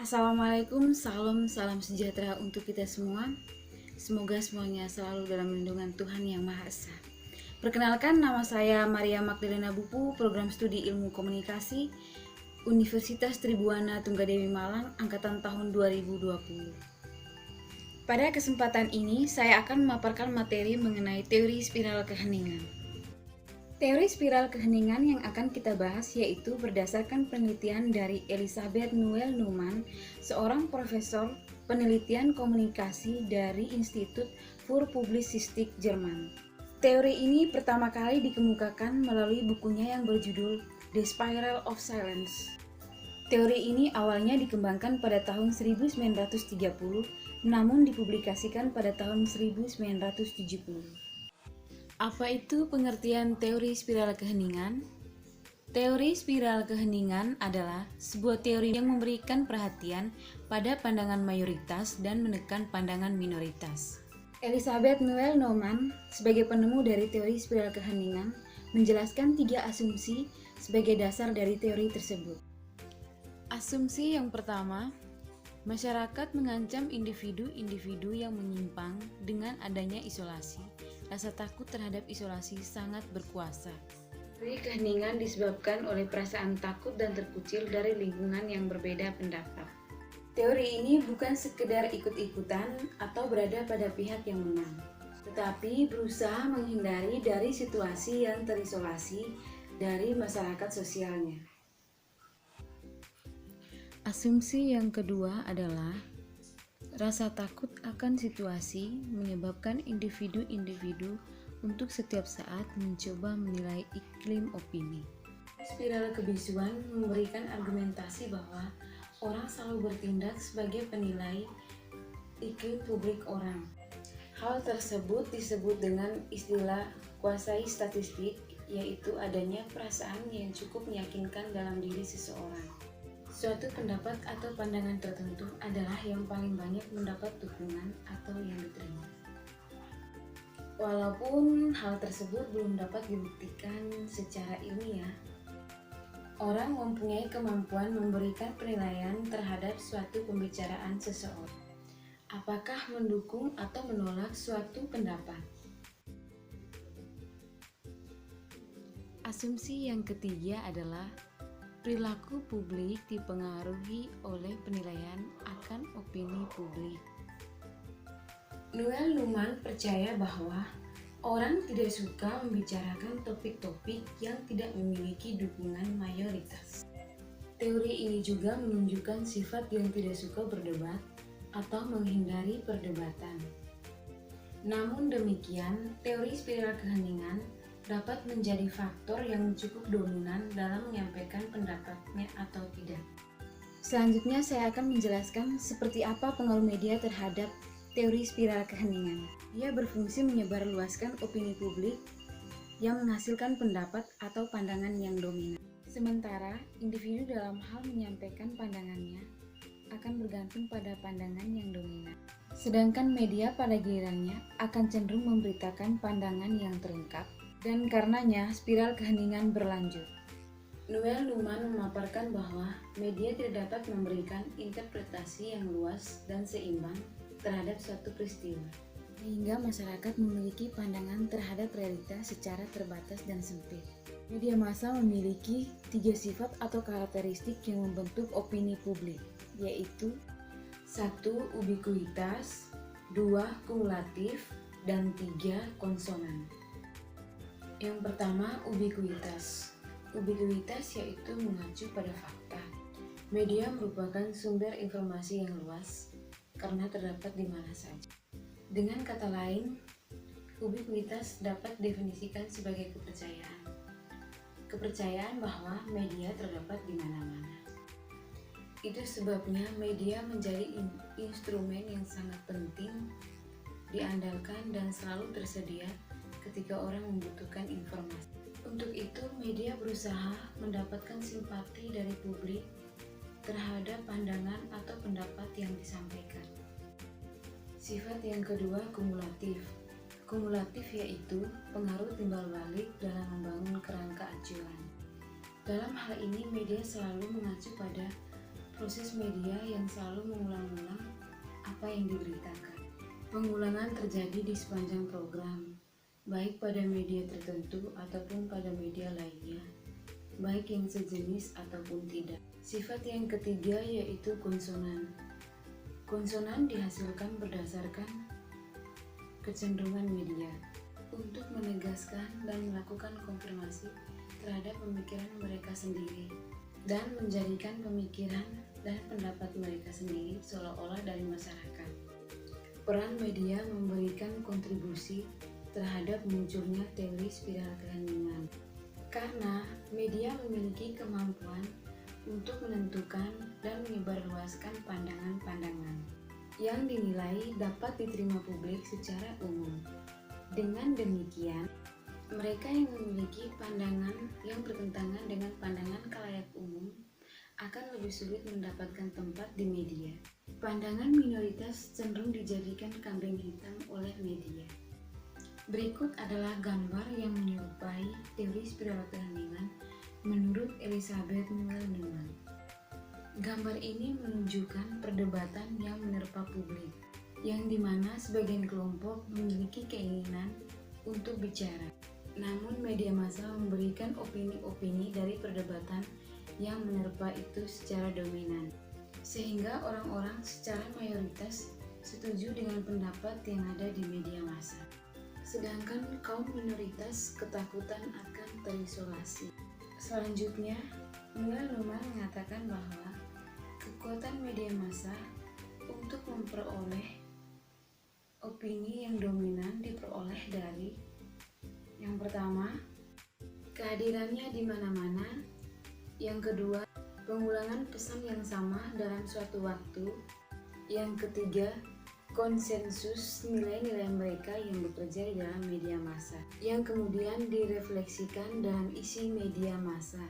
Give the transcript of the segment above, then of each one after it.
Assalamualaikum, salam sejahtera untuk kita semua. Semoga semuanya selalu dalam lindungan Tuhan Yang Maha Esa. Perkenalkan, nama saya Maria Magdalena Bupu, Program Studi Ilmu Komunikasi, Universitas Tribuana Tunggadewi Malang, Angkatan tahun 2020. Pada kesempatan ini, saya akan memaparkan materi mengenai teori spiral keheningan. Teori spiral keheningan yang akan kita bahas yaitu berdasarkan penelitian dari Elisabeth Noelle-Neumann, seorang profesor penelitian komunikasi dari Institut für Publizistik Jerman. Teori ini pertama kali dikemukakan melalui bukunya yang berjudul The Spiral of Silence. Teori ini awalnya dikembangkan pada tahun 1930, namun dipublikasikan pada tahun 1970. Apa itu pengertian teori spiral keheningan? Teori spiral keheningan adalah sebuah teori yang memberikan perhatian pada pandangan mayoritas dan menekan pandangan minoritas. Elisabeth Noelle-Neumann sebagai penemu dari teori spiral keheningan menjelaskan 3 asumsi sebagai dasar dari teori tersebut. Asumsi yang pertama, masyarakat mengancam individu-individu yang menyimpang dengan adanya isolasi. Rasa takut terhadap isolasi sangat berkuasa. Teori keheningan disebabkan oleh perasaan takut dan terkucil dari lingkungan yang berbeda pendapat. Teori ini bukan sekedar ikut-ikutan atau berada pada pihak yang menang, tetapi berusaha menghindari dari situasi yang terisolasi dari masyarakat sosialnya. Asumsi yang kedua adalah rasa takut akan situasi menyebabkan individu-individu untuk setiap saat mencoba menilai iklim opini. Spiral kebisuan memberikan argumentasi bahwa orang selalu bertindak sebagai penilai iklim publik orang. Hal tersebut disebut dengan istilah kuasai statistik, yaitu adanya perasaan yang cukup meyakinkan dalam diri seseorang. Suatu pendapat atau pandangan tertentu adalah yang paling banyak mendapat dukungan atau yang diterima. Walaupun hal tersebut belum dapat dibuktikan secara ilmiah, orang mempunyai kemampuan memberikan penilaian terhadap suatu pembicaraan seseorang. Apakah mendukung atau menolak suatu pendapat? Asumsi yang ketiga adalah perilaku publik dipengaruhi oleh penilaian akan opini publik. Noelle-Neumann percaya bahwa orang tidak suka membicarakan topik-topik yang tidak memiliki dukungan mayoritas. Teori ini juga menunjukkan sifat yang tidak suka berdebat atau menghindari perdebatan. Namun demikian, teori spiral keheningan dapat menjadi faktor yang cukup dominan dalam menyampaikan pendapatnya atau tidak. Selanjutnya saya akan menjelaskan seperti apa pengaruh media terhadap teori spiral keheningan. Ia berfungsi menyebarluaskan opini publik yang menghasilkan pendapat atau pandangan yang dominan. Sementara individu dalam hal menyampaikan pandangannya akan bergantung pada pandangan yang dominan. Sedangkan media pada gilirannya akan cenderung memberitakan pandangan yang terungkap, dan karenanya spiral keheningan berlanjut. Noelle-Neumann memaparkan bahwa media tidak dapat memberikan interpretasi yang luas dan seimbang terhadap suatu peristiwa, sehingga masyarakat memiliki pandangan terhadap realitas secara terbatas dan sempit. Media massa memiliki 3 sifat atau karakteristik yang membentuk opini publik, yaitu 1. Ubikuitas, 2. Kumulatif, dan 3. Konsonan. Yang pertama, ubikuitas. Ubikuitas yaitu mengacu pada fakta. Media merupakan sumber informasi yang luas karena terdapat di mana saja. Dengan kata lain, ubikuitas dapat definisikan sebagai kepercayaan. Kepercayaan bahwa media terdapat di mana-mana. Itu sebabnya media menjadi instrumen yang sangat penting, diandalkan dan selalu tersedia ketika orang membutuhkan informasi. Untuk itu, media berusaha mendapatkan simpati dari publik terhadap pandangan atau pendapat yang disampaikan. Sifat yang kedua, kumulatif. Kumulatif yaitu pengaruh timbal balik dalam membangun kerangka acuan. Dalam hal ini, media selalu mengacu pada proses media yang selalu mengulang-ulang apa yang diberitakan. Pengulangan terjadi di sepanjang program, baik pada media tertentu ataupun pada media lainnya, baik yang sejenis ataupun tidak. Sifat yang ketiga yaitu konsonan. Konsonan dihasilkan berdasarkan kecenderungan media untuk menegaskan dan melakukan konfirmasi terhadap pemikiran mereka sendiri dan menjadikan pemikiran dan pendapat mereka sendiri seolah-olah dari masyarakat. Peran media memberikan kontribusi terhadap munculnya teori spiral keheningan karena media memiliki kemampuan untuk menentukan dan menyebarluaskan pandangan-pandangan yang dinilai dapat diterima publik secara umum. Dengan demikian, mereka yang memiliki pandangan yang bertentangan dengan pandangan khalayak umum akan lebih sulit mendapatkan tempat di media. Pandangan minoritas cenderung dijadikan kambing hitam oleh media. Berikut adalah gambar yang menyerupai teori spiral keheningan menurut Elizabeth Noel-Neumann. Gambar ini menunjukkan perdebatan yang menerpa publik, yang dimana sebagian kelompok memiliki keinginan untuk bicara. Namun media massa memberikan opini-opini dari perdebatan yang menerpa itu secara dominan, sehingga orang-orang secara mayoritas setuju dengan pendapat yang ada di media massa. Sedangkan kaum minoritas ketakutan akan terisolasi. Selanjutnya, Noel-Neumann mengatakan bahwa kekuatan media massa untuk memperoleh opini yang dominan diperoleh dari yang pertama, kehadirannya di mana-mana. Yang kedua, pengulangan pesan yang sama dalam suatu waktu. Yang ketiga, konsensus nilai-nilai mereka yang bekerja di dalam media massa, yang kemudian direfleksikan dalam isi media massa.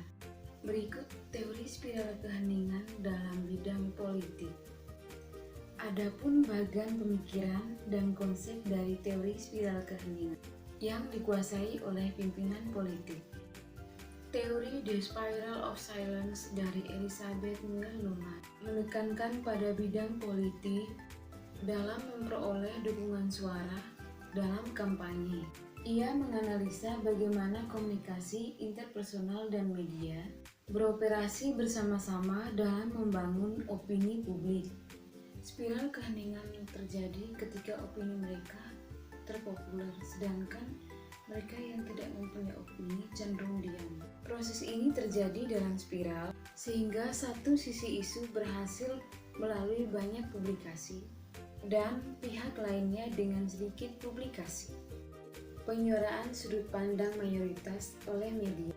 Berikut teori spiral keheningan dalam bidang politik. Adapun bagan pemikiran dan konsep dari teori spiral keheningan yang dikuasai oleh pimpinan politik. Teori The Spiral of Silence dari Elizabeth Noel-Neumann menekankan pada bidang politik dalam memperoleh dukungan suara dalam kampanye. Ia menganalisa bagaimana komunikasi interpersonal dan media beroperasi bersama-sama dalam membangun opini publik. Spiral keheningan yang terjadi ketika opini mereka terpopuler, sedangkan mereka yang tidak mempunyai opini cenderung diam. Proses ini terjadi dalam spiral, sehingga satu sisi isu berhasil melalui banyak publikasi, dan pihak lainnya dengan sedikit publikasi. Penyuaraan sudut pandang mayoritas oleh media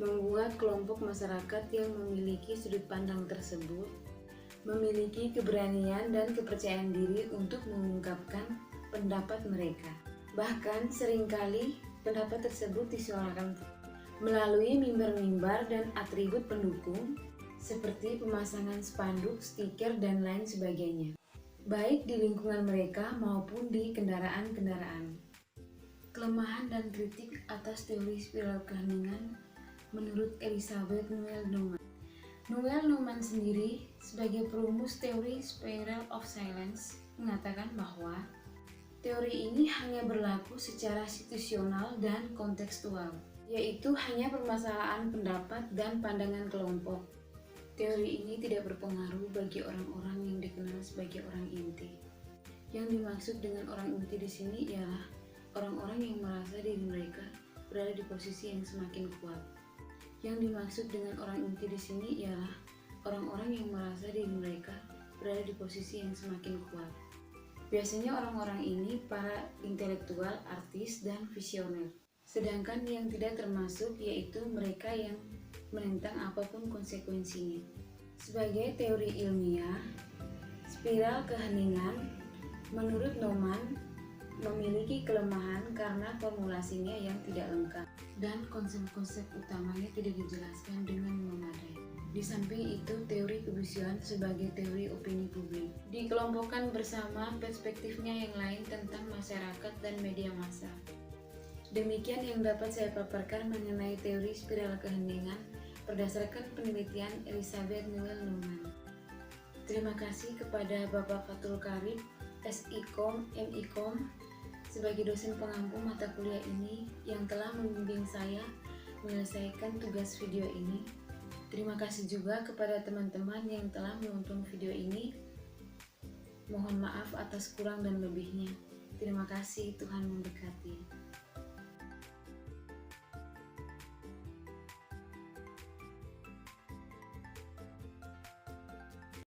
membuat kelompok masyarakat yang memiliki sudut pandang tersebut memiliki keberanian dan kepercayaan diri untuk mengungkapkan pendapat mereka. Bahkan seringkali pendapat tersebut disuarakan melalui mimbar-mimbar dan atribut pendukung seperti pemasangan spanduk, stiker, dan lain sebagainya, baik di lingkungan mereka maupun di kendaraan-kendaraan. Kelemahan dan kritik atas teori spiral keheningan menurut Elizabeth Noel-Neumann. Noel-Neumann sendiri sebagai perumus teori Spiral of Silence mengatakan bahwa teori ini hanya berlaku secara situasional dan kontekstual, yaitu hanya permasalahan pendapat dan pandangan kelompok. Teori ini tidak berpengaruh bagi orang-orang yang dikenal sebagai orang inti. Yang dimaksud dengan orang inti di sini ialah orang-orang yang merasa diri mereka berada di posisi yang semakin kuat. Yang dimaksud dengan orang inti di sini ialah orang-orang yang merasa diri mereka berada di posisi yang semakin kuat. Biasanya orang-orang ini para intelektual, artis, dan visioner. Sedangkan yang tidak termasuk yaitu mereka yang menentang apapun konsekuensinya. Sebagai teori ilmiah, spiral keheningan menurut Neumann memiliki kelemahan karena formulasinya yang tidak lengkap dan konsep-konsep utamanya tidak dijelaskan dengan memadai. Di samping itu, teori kebiasaan sebagai teori opini publik dikelompokkan bersama perspektifnya yang lain tentang masyarakat dan media massa. Demikian yang dapat saya paparkan mengenai teori spiral keheningan berdasarkan penelitian Elizabeth Newell-Luhmann. Terima kasih kepada Bapak Fathul Karib, SIKOM, MIKOM, sebagai dosen pengampu mata kuliah ini yang telah membimbing saya menyelesaikan tugas video ini. Terima kasih juga kepada teman-teman yang telah menonton video ini. Mohon maaf atas kurang dan lebihnya. Terima kasih, Tuhan memberkati.